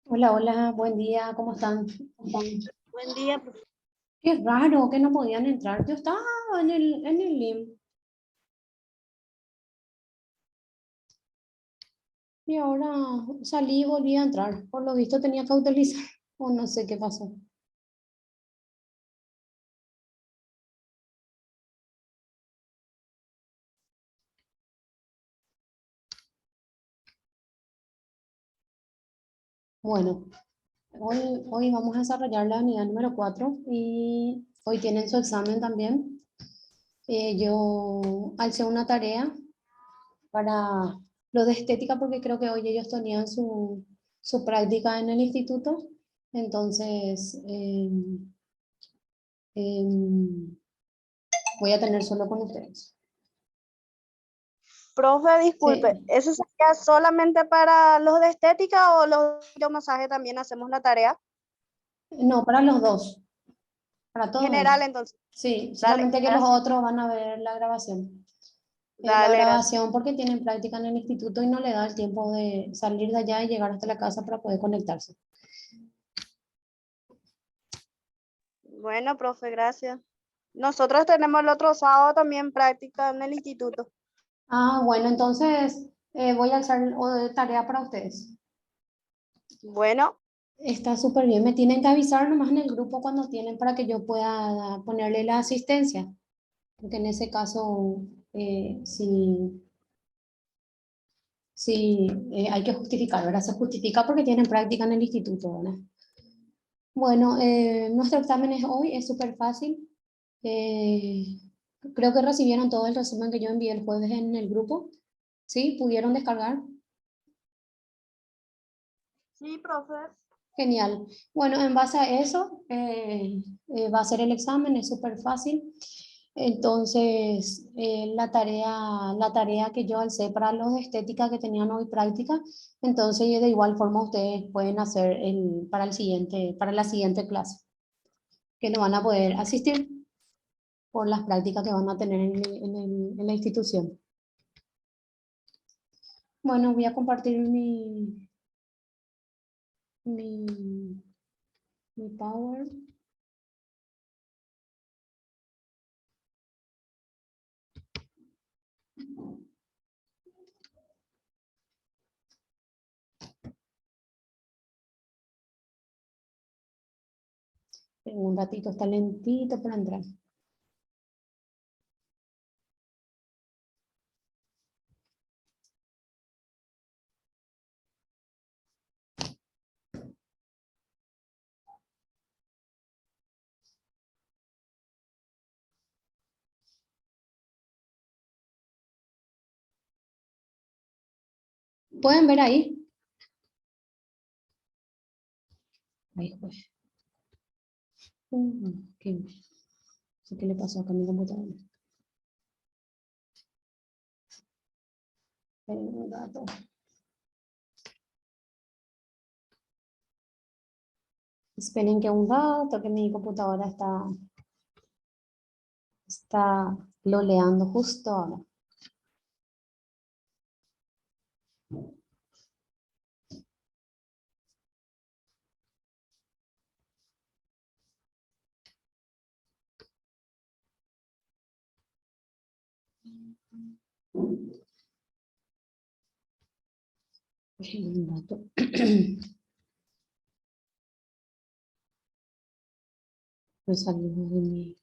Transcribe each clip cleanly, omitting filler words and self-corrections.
Hola, hola, buen día, ¿cómo están? Buen día, Qué raro que no podían entrar. Yo estaba en el LIM y ahora salí y volví a entrar. Por lo visto tenía que autorizar o no sé qué pasó. Bueno, hoy vamos a desarrollar la unidad número 4 y hoy tienen su examen también. Yo alcé una tarea para lo de estética porque creo que hoy ellos tenían su práctica en el instituto. Entonces, em, voy a tener solo con ustedes. profe, disculpe, Sí, ¿eso sería solamente para los de estética o los de masaje también hacemos la tarea? no, para los dos, para todos General, ellos. entonces. Sí, Dale, solamente que los gracias. otros van a ver la grabación. La Dale, gracias. grabación porque tienen práctica en el instituto y no le da el tiempo de salir de allá y llegar hasta la casa para poder conectarse. Bueno, profe, gracias. Nosotros tenemos el otro sábado también práctica en el instituto. Ah, bueno, entonces voy a hacer tarea para ustedes. Bueno, Está súper bien. Me tienen que avisar nomás en el grupo cuando tienen para que yo pueda ponerle la asistencia. Porque en ese caso, si sí, hay que justificar, ¿verdad? Se justifica porque tienen práctica en el instituto, ¿verdad? Bueno, nuestro examen es hoy, es súper fácil. Eh, Creo que recibieron todo el resumen que yo envié el jueves en el grupo. ¿Sí? ¿Pudieron descargar? sí, profe. Genial. Bueno, en base a eso, va a ser el examen, es súper fácil. Entonces, la tarea que yo alcé para los de estética que tenían hoy práctica, entonces de igual forma ustedes pueden hacer para la siguiente clase, que no van a poder asistir por las prácticas que van a tener en la institución. Bueno, voy a compartir mi, mi Power. En un ratito está lentito para entrar. ¿Pueden ver ahí? Ahí, pues. ¿Qué? No sé qué le pasó acá a mi computadora. Esperen un rato. Esperen que un rato que mi computadora está loleando justo ahora. Esperen un rato. Me salió de mi...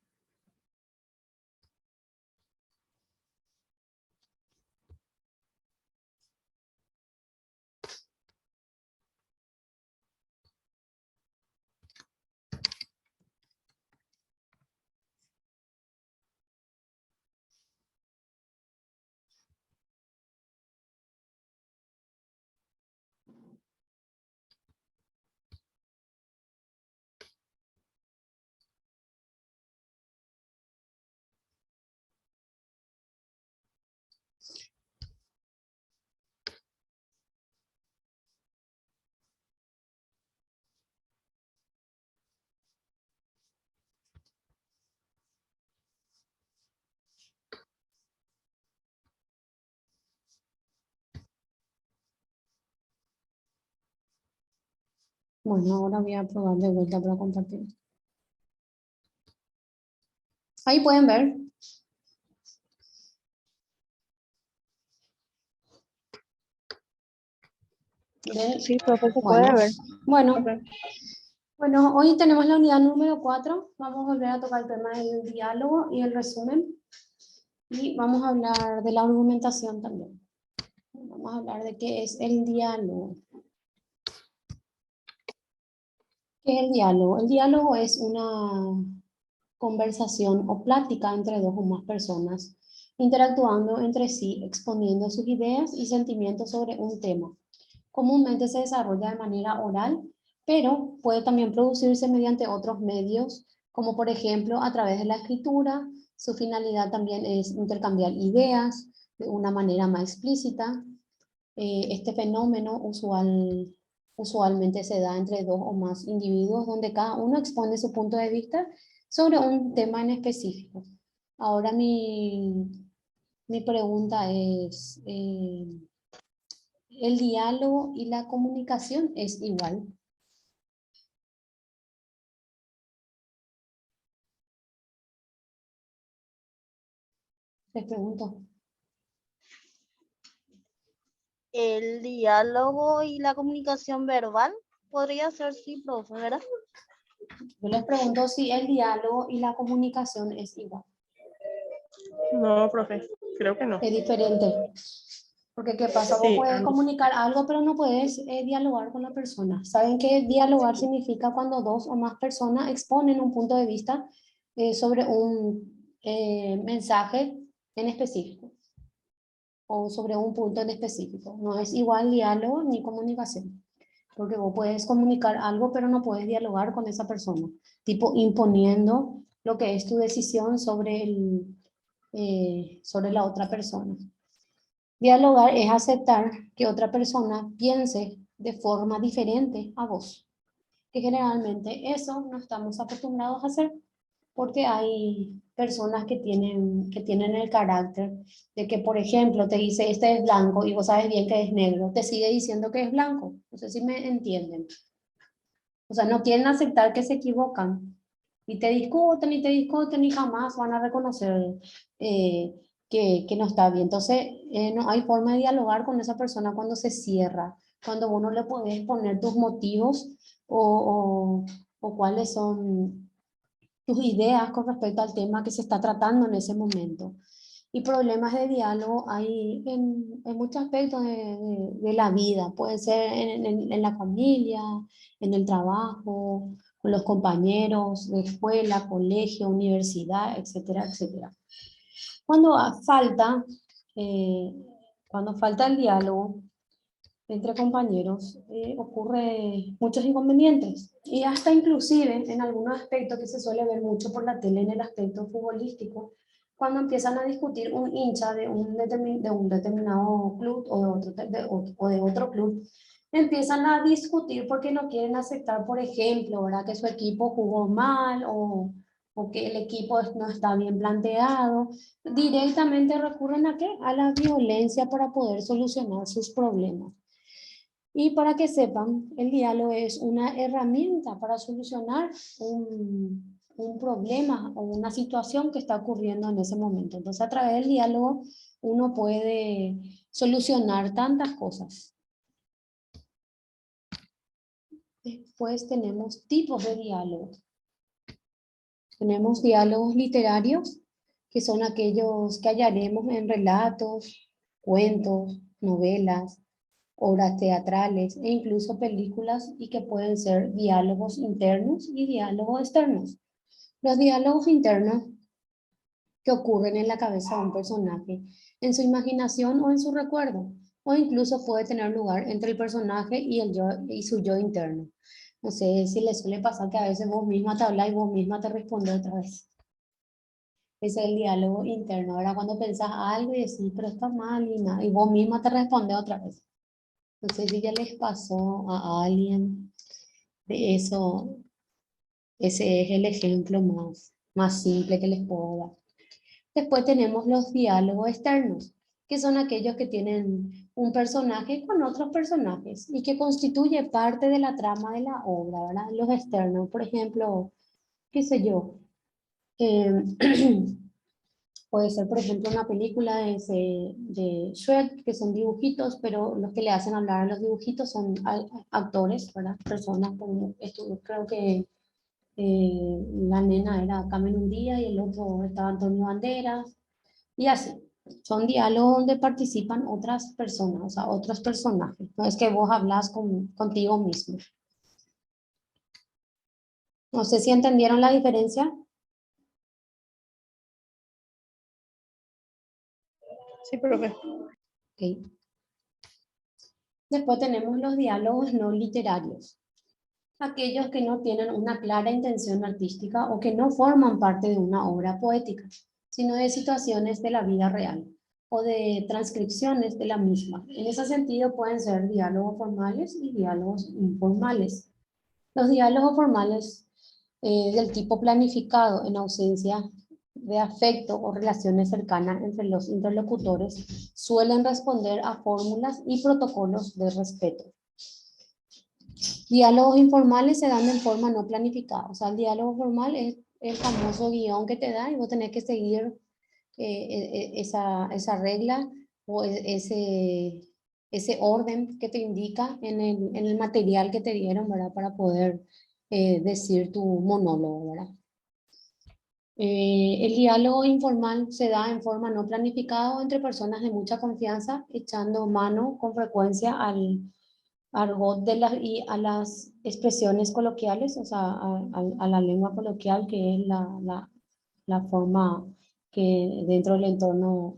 Bueno, ahora voy a probar de vuelta para compartir. Ahí pueden ver. ¿Ven? Sí, profe, se puede Bueno, ver. bueno, Profe. bueno, hoy tenemos la unidad número 4. Vamos a volver a tocar el tema del diálogo y el resumen. Y vamos a hablar de la argumentación también. Vamos a hablar de qué es el diálogo. ¿Qué es el diálogo? El diálogo es una conversación o plática entre dos o más personas, interactuando entre sí, exponiendo sus ideas y sentimientos sobre un tema. Comúnmente se desarrolla de manera oral, pero puede también producirse mediante otros medios, como por ejemplo a través de la escritura. Su finalidad también es intercambiar ideas de una manera más explícita. Este fenómeno usualmente se da entre dos o más individuos donde cada uno expone su punto de vista sobre un tema en específico. Ahora mi pregunta es, ¿el diálogo y la comunicación es igual? Les pregunto. El diálogo y la comunicación verbal podría ser sí, profe, ¿verdad? Yo les pregunto si el diálogo y la comunicación es igual. No, profe, creo que no. Es diferente. Porque ¿qué pasa? Vos Sí, puedes comunicar algo, pero no puedes dialogar con la persona. ¿Saben qué dialogar significa cuando dos o más personas exponen un punto de vista sobre un mensaje en específico o sobre un punto en específico? No es igual diálogo ni comunicación. Porque vos puedes comunicar algo, pero no puedes dialogar con esa persona. Tipo imponiendo lo que es tu decisión sobre la otra persona. Dialogar es aceptar que otra persona piense de forma diferente a vos, que generalmente eso no estamos acostumbrados a hacer porque hay personas que tienen el carácter de que, por ejemplo, te dice este es blanco y vos sabes bien que es negro, te sigue diciendo que es blanco. No sé si me entienden. O sea, no quieren aceptar que se equivocan y te discuten y jamás van a reconocer eh, que no está bien. Entonces, no hay forma de dialogar con esa persona cuando se cierra, cuando uno le puedes poner tus motivos o, o cuáles son tus ideas con respecto al tema que se está tratando en ese momento. Y problemas de diálogo hay en muchos aspectos de la vida. Puede ser en la familia, en el trabajo, con los compañeros de escuela, colegio, universidad, etcétera, etcétera. Cuando falta, eh, cuando falta el diálogo entre compañeros, ocurre muchos inconvenientes. Y hasta inclusive en algunos aspectos que se suele ver mucho por la tele en el aspecto futbolístico, cuando empiezan a discutir un hincha de un determinado club o de otro club, empiezan a discutir porque no quieren aceptar, por ejemplo, ¿verdad? Que su equipo jugó mal o que el equipo no está bien planteado. Directamente recurren ¿a qué? A la violencia para poder solucionar sus problemas. Y para que sepan, el diálogo es una herramienta para solucionar un problema o una situación que está ocurriendo en ese momento. Entonces, a través del diálogo, uno puede solucionar tantas cosas. Después tenemos tipos de diálogo. Tenemos diálogos literarios, que son aquellos que hallaremos en relatos, cuentos, novelas, obras teatrales e incluso películas y que pueden ser diálogos internos y diálogos externos. Los diálogos internos que ocurren en la cabeza de un personaje, en su imaginación o en su recuerdo, o incluso puede tener lugar entre el personaje y su yo interno. No sé si les suele pasar que a veces vos misma te hablas y vos misma te respondes otra vez. Ese es el diálogo interno, ahora cuando pensás algo y decís, pero está mal y vos misma te respondes otra vez. No sé si ya les pasó a alguien de eso. Ese es el ejemplo más simple que les puedo dar. Después tenemos los diálogos externos, que son aquellos que tienen un personaje con otros personajes y que constituye parte de la trama de la obra, ¿verdad? Los externos, por ejemplo, qué sé yo, eh, puede ser, por ejemplo, una película de Shrek, que son dibujitos, pero los que le hacen hablar a los dibujitos son actores, ¿verdad? Personas, como esto, creo que la nena era Cameron Díaz y el otro estaba Antonio Banderas, y así. Son diálogos donde participan otras personas, o sea, otros personajes. No es que vos hablas contigo mismo. No sé si entendieron la diferencia. Sí, profe. Ok. Después tenemos los diálogos no literarios. Aquellos que no tienen una clara intención artística o que no forman parte de una obra poética, sino de situaciones de la vida real o de transcripciones de la misma. En ese sentido pueden ser diálogos formales y diálogos informales. Los diálogos formales del tipo planificado en ausencia de afecto o relaciones cercanas entre los interlocutores suelen responder a fórmulas y protocolos de respeto. Diálogos informales se dan en forma no planificada. O sea, el diálogo formal es el famoso guión que te da y vos tenés que seguir esa regla o ese orden que te indica en el material que te dieron, ¿verdad? Para poder decir tu monólogo, ¿verdad? El diálogo informal se da en forma no planificada o entre personas de mucha confianza, echando mano con frecuencia al argot y a las expresiones coloquiales, o sea, a la lengua coloquial, que es la forma que dentro del entorno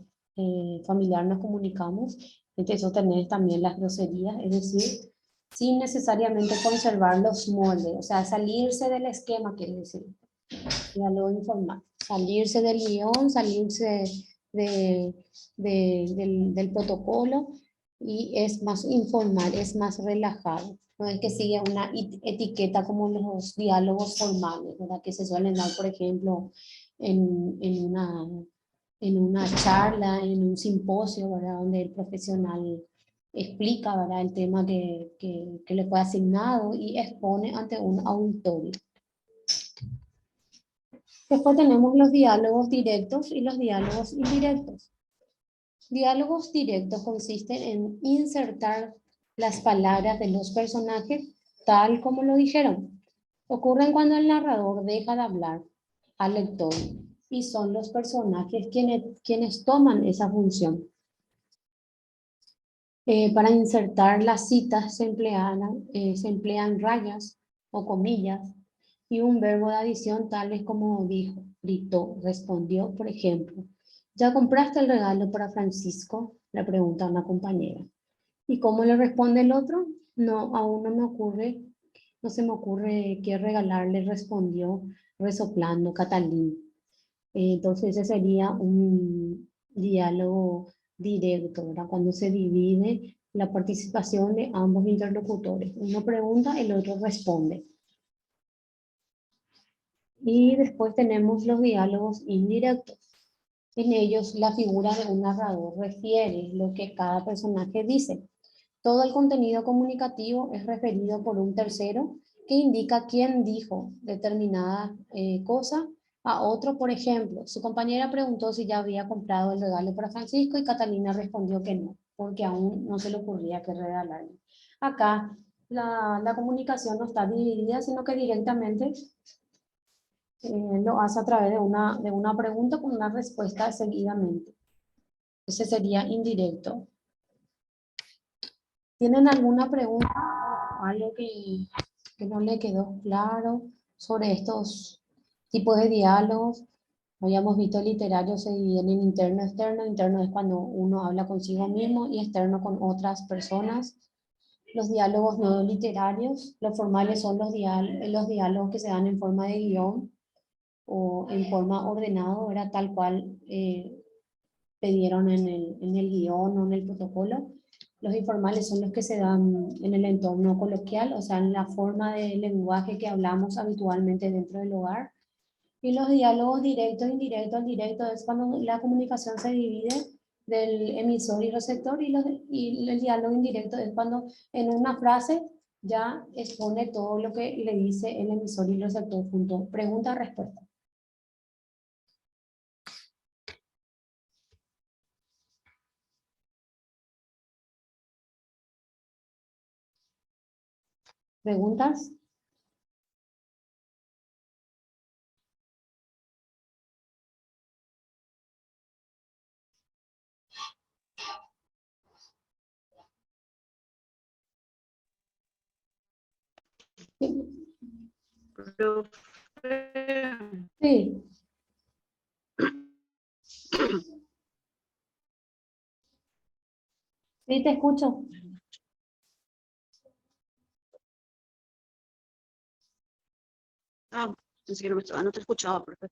familiar nos comunicamos. Entre eso tenés también las groserías, es decir, sin necesariamente conservar los moldes, o sea, salirse del esquema, quiere decir, diálogo informal, salirse del guión, salirse del protocolo, y es más informal, es más relajado. No es que sigue una etiqueta como los diálogos formales, ¿verdad? Que se suelen dar, por ejemplo, en una charla, en un simposio, ¿verdad? Donde el profesional explica, ¿verdad? El tema que le fue asignado y expone ante un auditorio. Después tenemos los diálogos directos y los diálogos indirectos. Diálogos directos consisten en insertar las palabras de los personajes tal como lo dijeron. Ocurren cuando el narrador deja de hablar al lector y son los personajes quienes toman esa función. Para insertar las citas se emplean rayas o comillas y un verbo de adición tales como dijo, gritó, respondió, por ejemplo. ¿Ya compraste el regalo para Francisco?, le pregunta una compañera. ¿Y cómo le responde el otro? No, aún no se me ocurre qué regalarle, respondió resoplando Catalín. Entonces ese sería un diálogo directo, ¿verdad? Cuando se divide la participación de ambos interlocutores. Uno pregunta, el otro responde. Y después tenemos los diálogos indirectos. En ellos la figura de un narrador refiere lo que cada personaje dice. Todo el contenido comunicativo es referido por un tercero que indica quién dijo determinada cosa a otro. Por ejemplo, su compañera preguntó si ya había comprado el regalo para Francisco y Catalina respondió que no, porque aún no se le ocurría qué regalarle. Acá la comunicación no está dividida, sino que directamente lo hace a través de una pregunta con una respuesta seguidamente. Ese sería indirecto. ¿Tienen alguna pregunta o algo que no le quedó claro sobre estos tipos de diálogos? Habíamos visto literarios se dividen en interno y externo. Interno es cuando uno habla consigo mismo y externo con otras personas. Los diálogos no literarios, los formales son los diálogos que se dan en forma de guión o en forma ordenada, era tal cual pidieron en el guión o en el protocolo. Los informales son los que se dan en el entorno coloquial, o sea, en la forma de lenguaje que hablamos habitualmente dentro del hogar. Y los diálogos directos, indirectos, directo es cuando la comunicación se divide del emisor y receptor, y el diálogo indirecto es cuando en una frase ya expone todo lo que le dice el emisor y el receptor junto. Pregunta, respuesta. ¿Preguntas? Sí. Sí, te escucho. Pensé que no te escuchaba, profe.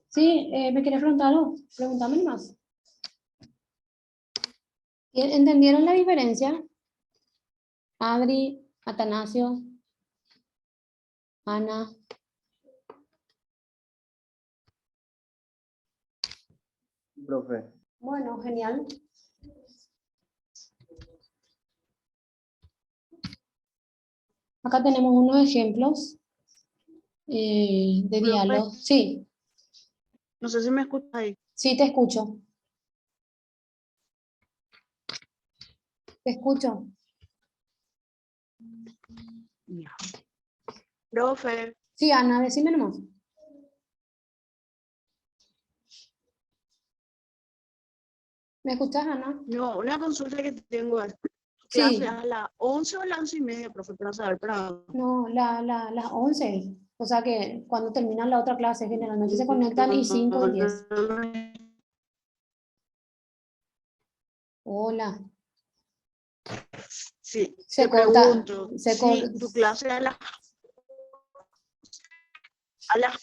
Sí, ¿me quieres preguntar algo? Pregúntame más. ¿Entendieron la diferencia? Adri, Atanasio, Ana. Profe. Bueno, genial. Acá tenemos unos ejemplos de diálogo. Sí, No sé si me escuchas ahí. sí, te escucho. Te escucho. Ya. Profe, Sí, Ana, decime nomás. ¿Me escuchas, Ana? no, una consulta que tengo es, Sí. ¿clase a las 11 o las 11:30, profe, para saber para... No, las 11. O sea que cuando terminan la otra clase, generalmente se conectan y 5 y 10. Hola. Sí, Se te corta. pregunto, Se si corta. tu clase a las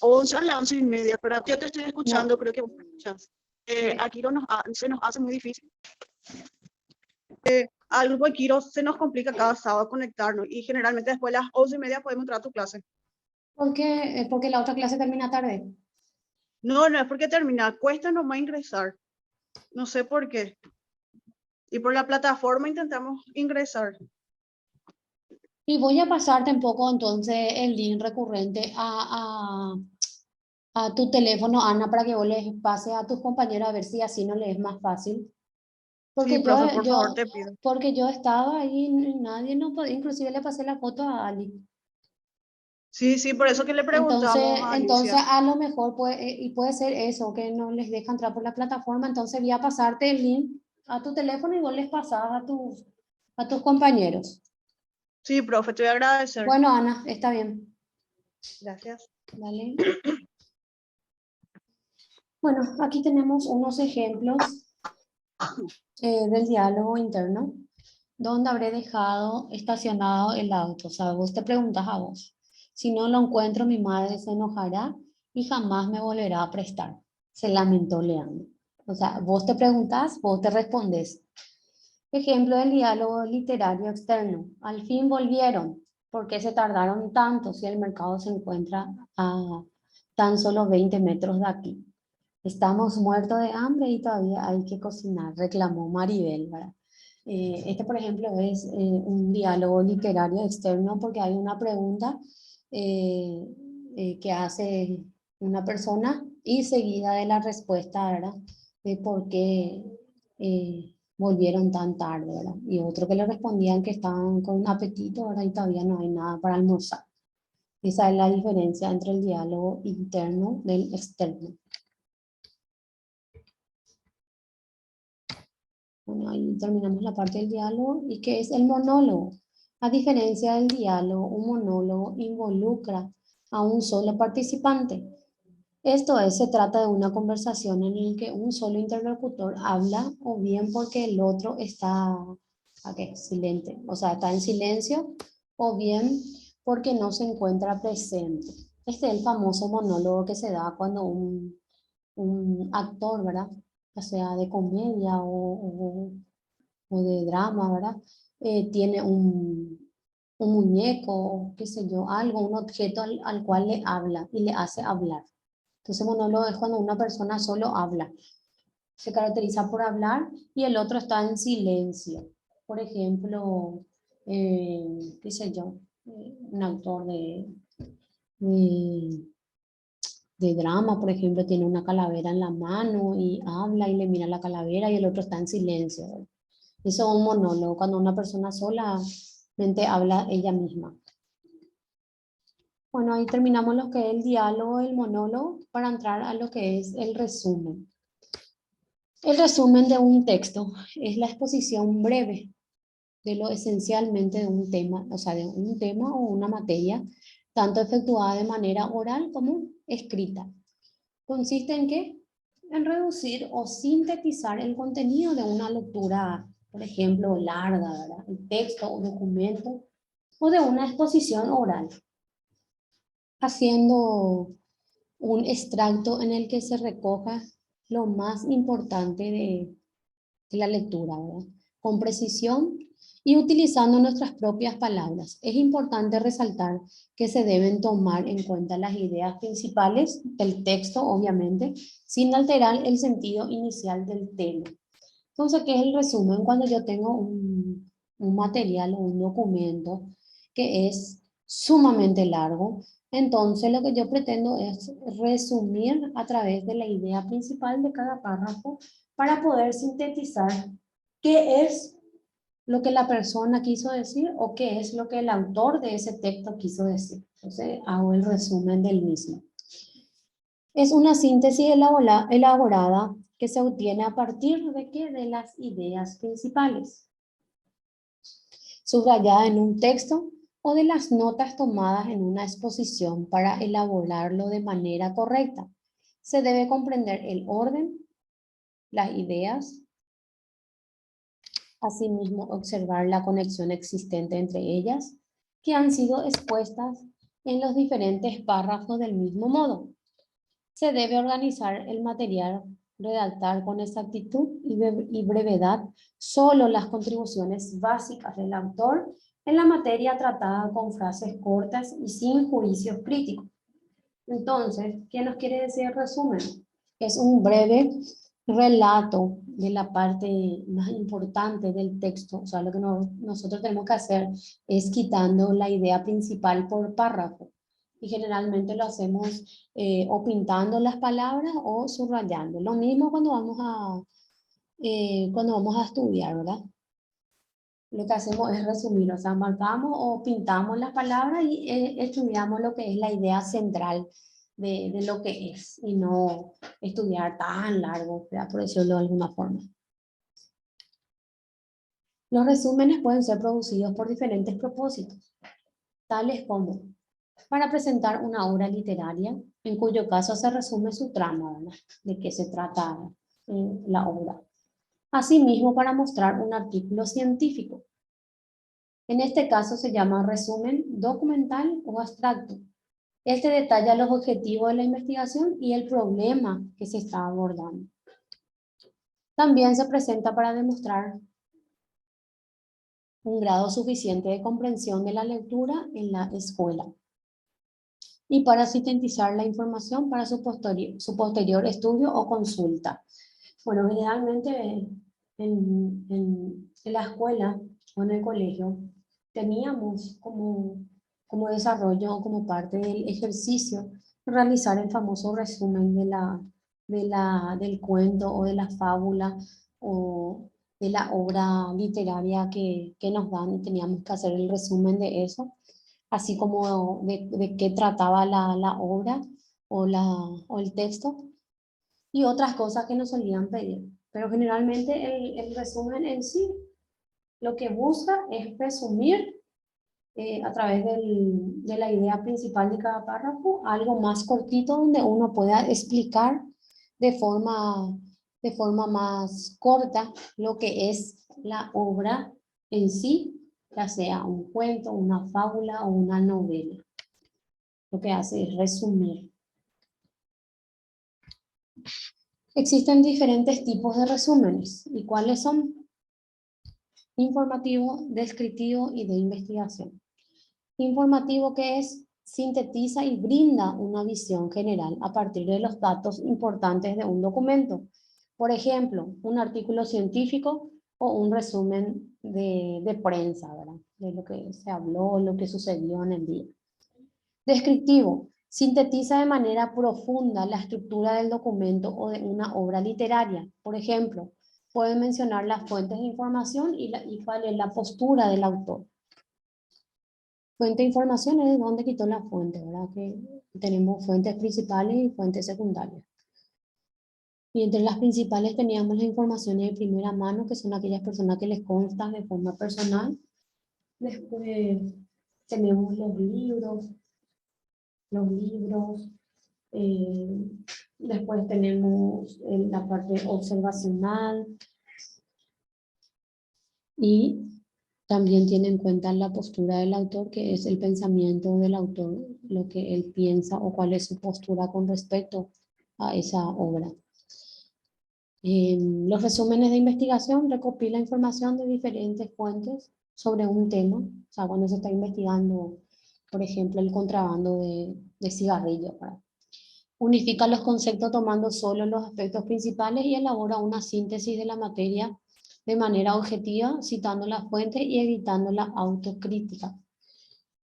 11 o a las 11:30, pero yo te estoy escuchando, No. creo que vos me escuchas. Aquí se nos hace muy difícil. Al grupo de Kiro se nos complica cada sábado conectarnos y generalmente después de las 11:30 podemos entrar a tu clase. ¿Por qué? Porque la otra clase termina tarde. No, no es porque termina, cuesta nomás ingresar. No sé por qué. Y por la plataforma intentamos ingresar. Y voy a pasarte un poco entonces el link recurrente a tu teléfono, Ana, para que vos les pases a tus compañeros a ver si así no les es más fácil. Sí, Porque profe, por favor, te pido. porque yo estaba ahí y nadie no podía, inclusive le pasé la foto a Ali. Sí, sí, por eso que le Entonces, preguntamos a entonces Alicia. a lo mejor y puede ser eso, que no les deja entrar por la plataforma. Entonces voy a pasarte el link a tu teléfono y vos les pasás a tus compañeros. Sí, profe, te voy a agradecer. Bueno, Ana, está bien. Gracias. Dale. Bueno, aquí tenemos unos ejemplos del diálogo interno, donde habré dejado estacionado el auto. O sea, vos te preguntas a vos, si no lo encuentro, mi madre se enojará y jamás me volverá a prestar. Se lamentó Leandro. O sea, vos te preguntas, vos te respondes. Ejemplo del diálogo literario externo. Al fin volvieron. ¿Por qué se tardaron tanto si el mercado se encuentra a tan solo 20 metros de aquí? Estamos muertos de hambre y todavía hay que cocinar, reclamó Maribel, ¿verdad? Este, por ejemplo, es un diálogo literario externo porque hay una pregunta eh, que hace una persona y seguida de la respuesta, ¿verdad? De por qué volvieron tan tarde, ¿verdad? Y otro que le respondían que estaban con apetito, ¿verdad? Y todavía no hay nada para almorzar. Esa es la diferencia entre el diálogo interno del externo. Bueno, ahí terminamos la parte del diálogo. ¿Y qué es el monólogo? A diferencia del diálogo, un monólogo involucra a un solo participante. Esto es, se trata de una conversación en la que un solo interlocutor habla o bien porque el otro está silente, o sea, está en silencio, o bien porque no se encuentra presente. Este es el famoso monólogo que se da cuando un actor, ¿verdad? Ya sea de comedia o de drama, ¿verdad? Tiene un muñeco, qué sé yo, algo, un objeto al cual le habla y le hace hablar. Entonces monólogo es cuando una persona solo habla. se caracteriza por hablar y el otro está en silencio. Por ejemplo, qué sé yo, un autor de, de drama, por ejemplo, tiene una calavera en la mano y habla y le mira la calavera y el otro está en silencio, ¿verdad? Eso es un monólogo, cuando una persona solamente habla ella misma. Bueno, ahí terminamos lo que es el diálogo, el monólogo, para entrar a lo que es el resumen. El resumen de un texto es la exposición breve de lo esencialmente de un tema, o sea, de un tema o una materia, tanto efectuada de manera oral como escrita. Consiste en qué? En reducir o sintetizar el contenido de una lectura, por ejemplo, larga, ¿verdad? El texto o documento, o de una exposición oral, haciendo un extracto en el que se recoja lo más importante de la lectura, ¿verdad? Con precisión y utilizando nuestras propias palabras. Es importante resaltar que se deben tomar en cuenta las ideas principales del texto, obviamente, sin alterar el sentido inicial del tema. Entonces, ¿qué es el resumen? Cuando yo tengo un material o un documento que es sumamente largo, entonces lo que yo pretendo es resumir a través de la idea principal de cada párrafo para poder sintetizar qué es lo que la persona quiso decir o qué es lo que el autor de ese texto quiso decir. Entonces hago el resumen del mismo. Es una síntesis elaborada que se obtiene a partir de qué? De las ideas principales, subrayada en un texto o de las notas tomadas en una exposición para elaborarlo de manera correcta. Se debe comprender el orden, las ideas, asimismo observar la conexión existente entre ellas, que han sido expuestas en los diferentes párrafos del mismo modo. Se debe organizar el material, redactar con exactitud y brevedad solo las contribuciones básicas del autor en la materia tratada con frases cortas y sin juicios críticos. Entonces, ¿qué nos quiere decir el resumen? Es un breve relato de la parte más importante del texto. O sea, lo que nosotros tenemos que hacer es quitando la idea principal por párrafo. Y generalmente lo hacemos o pintando las palabras o subrayando. Lo mismo cuando vamos a estudiar, ¿verdad? Lo que hacemos es resumir, o sea, marcamos o pintamos las palabras y estudiamos lo que es la idea central de lo que es y no estudiar tan largo, ¿verdad? Por decirlo de alguna forma. Los resúmenes pueden ser producidos por diferentes propósitos, tales como para presentar una obra literaria, en cuyo caso se resume su trama, ¿verdad? De qué se trata la obra. Asimismo, para mostrar un artículo científico. En este caso se llama resumen documental o abstracto. Este detalla los objetivos de la investigación y el problema que se está abordando. También se presenta para demostrar un grado suficiente de comprensión de la lectura en la escuela y para sintetizar la información para su posterior estudio o consulta. Bueno, generalmente en la escuela o en el colegio teníamos como desarrollo o como parte del ejercicio realizar el famoso resumen del cuento o de la fábula o de la obra literaria que nos dan, y teníamos que hacer el resumen de eso, así como de qué trataba la obra o el texto y otras cosas que nos solían pedir. Pero generalmente el resumen en sí lo que busca es resumir a través de la idea principal de cada párrafo algo más cortito donde uno pueda explicar de forma más corta lo que es la obra en sí, ya sea un cuento, una fábula o una novela. Lo que hace es resumir. Existen diferentes tipos de resúmenes. ¿Y cuáles son? Informativo, descriptivo y de investigación. Informativo, que es, sintetiza y brinda una visión general a partir de los datos importantes de un documento. Por ejemplo, un artículo científico o un resumen de prensa, ¿verdad? De lo que se habló, lo que sucedió en el día. Descriptivo. Sintetiza de manera profunda la estructura del documento o de una obra literaria. Por ejemplo, puede mencionar las fuentes de información y cuál es la postura del autor. Fuente de información es de dónde quitó la fuente, ¿verdad? Que tenemos fuentes principales y fuentes secundarias. Y entre las principales teníamos las informaciones de primera mano, que son aquellas personas que les constan de forma personal. Después tenemos los libros. Después tenemos la parte observacional y también tiene en cuenta la postura del autor, que es el pensamiento del autor, lo que él piensa o cuál es su postura con respecto a esa obra. Los resúmenes de investigación recopilan información de diferentes fuentes sobre un tema. O sea, cuando se está investigando, por ejemplo, el contrabando de cigarrillos, ¿verdad? Unifica los conceptos tomando solo los aspectos principales y elabora una síntesis de la materia de manera objetiva, citando las fuentes y evitando la autocrítica.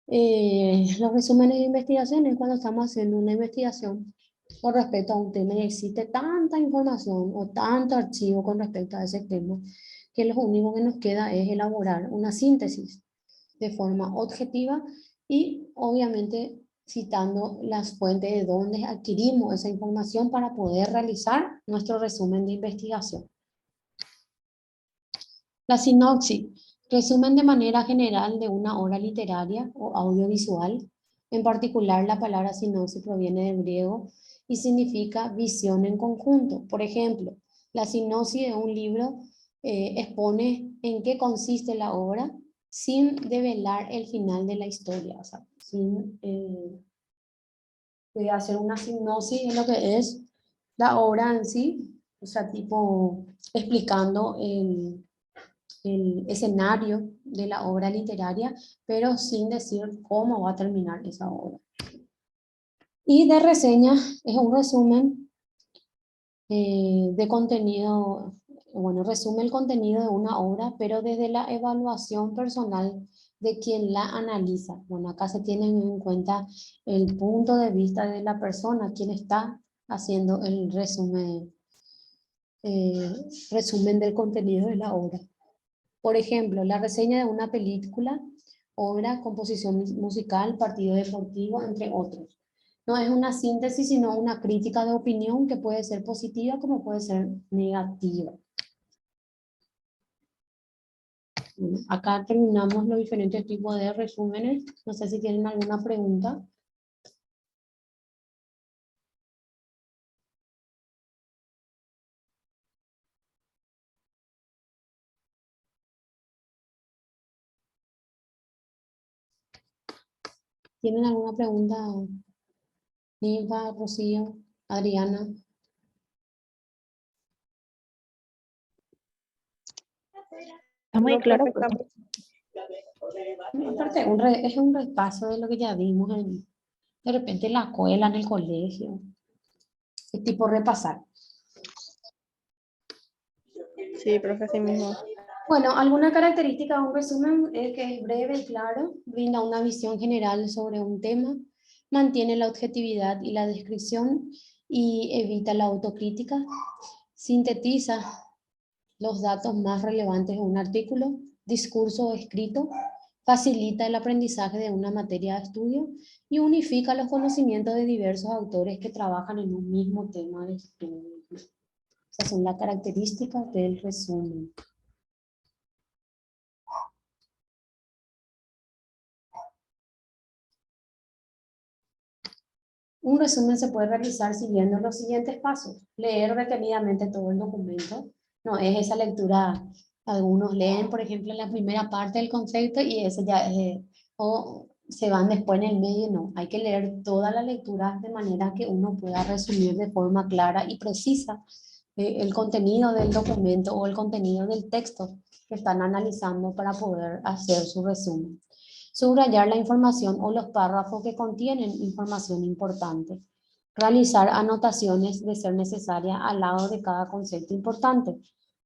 Los resúmenes de investigación es cuando estamos haciendo una investigación con respecto a un tema y existe tanta información o tanto archivo con respecto a ese tema que lo único que nos queda es elaborar una síntesis de forma objetiva y obviamente citando las fuentes de donde adquirimos esa información para poder realizar nuestro resumen de investigación. La sinopsis, resumen de manera general de una obra literaria o audiovisual. En particular, la palabra sinopsis proviene del griego y significa visión en conjunto. Por ejemplo, la sinopsis de un libro expone en qué consiste la obra sin develar el final de la historia, o sea, sin hacer una sinopsis de lo que es la obra en sí, o sea, tipo explicando el escenario de la obra literaria, pero sin decir cómo va a terminar esa obra. Y de reseña es un resumen de contenido, bueno, resume el contenido de una obra, pero desde la evaluación personal de quien la analiza. Bueno, acá se tiene en cuenta el punto de vista de la persona, quien está haciendo el resumen del contenido de la obra. Por ejemplo, la reseña de una película, obra, composición musical, partido deportivo, entre otros. No es una síntesis, sino una crítica de opinión que puede ser positiva como puede ser negativa. Bueno, acá terminamos los diferentes tipos de resúmenes. No sé si tienen alguna pregunta. ¿Tienen alguna pregunta? Ninfa, Rocío, Adriana. Está muy No, claro, profe, está profe. Aparte, es un repaso de lo que ya vimos de repente en la escuela, en el colegio. Es tipo repasar. Sí, profe, así mismo. Bueno, alguna característica de un resumen es que es breve y claro, brinda una visión general sobre un tema, mantiene la objetividad y la descripción y evita la autocrítica, sintetiza los datos más relevantes de un artículo, discurso o escrito, facilita el aprendizaje de una materia de estudio y unifica los conocimientos de diversos autores que trabajan en un mismo tema de estudio. Esas son las características del resumen. Un resumen se puede realizar siguiendo los siguientes pasos. Leer detenidamente todo el documento. No es esa lectura, algunos leen, por ejemplo, en la primera parte del concepto y eso ya o se van después en el medio. No, hay que leer toda la lectura de manera que uno pueda resumir de forma clara y precisa el contenido del documento o el contenido del texto que están analizando para poder hacer su resumen. Subrayar la información o los párrafos que contienen información importante. Realizar anotaciones de ser necesaria al lado de cada concepto importante.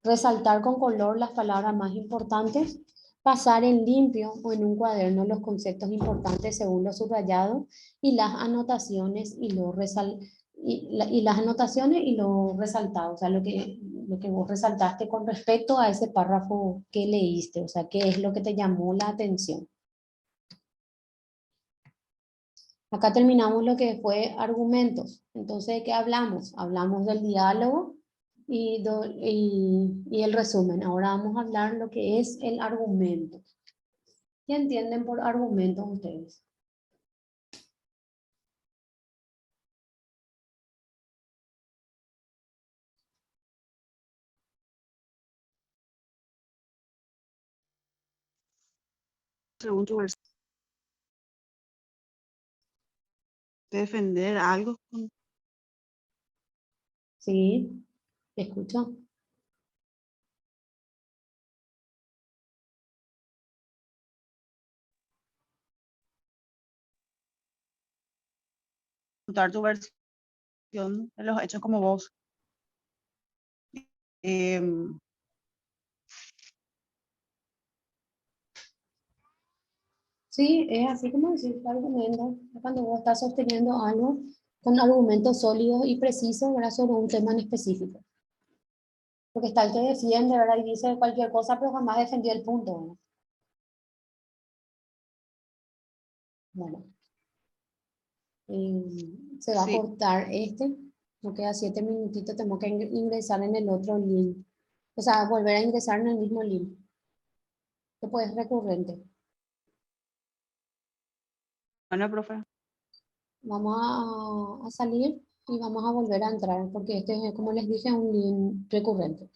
Resaltar con color las palabras más importantes. Pasar en limpio o en un cuaderno los conceptos importantes según lo subrayado y las anotaciones y las anotaciones y lo resaltado, o sea, lo que vos resaltaste con respecto a ese párrafo que leíste, o sea, qué es lo que te llamó la atención. Acá terminamos lo que fue argumentos. Entonces, ¿de qué hablamos? Hablamos del diálogo y el resumen. Ahora vamos a hablar lo que es el argumento. ¿Qué entienden por argumentos ustedes? Según tu versión. Defender algo. ¿Sí? ¿Te escucho? Contar tu versión de los hechos como vos. Em, Sí, es así como decir argumento. Cuando vos estás sosteniendo algo con argumentos sólidos y precisos, ¿verdad? Sobre un tema en específico. Porque está el que defiende, ¿verdad? Y dice cualquier cosa, pero jamás defendió el punto, ¿verdad? Bueno, se va a sí. cortar este. Nos queda 7 minutitos. Tenemos que ingresar en el otro link. O sea, volver a ingresar en el mismo link. Después es recurrente. Bueno, profe. Vamos a salir y vamos a volver a entrar porque este es, como les dije, un link recurrente.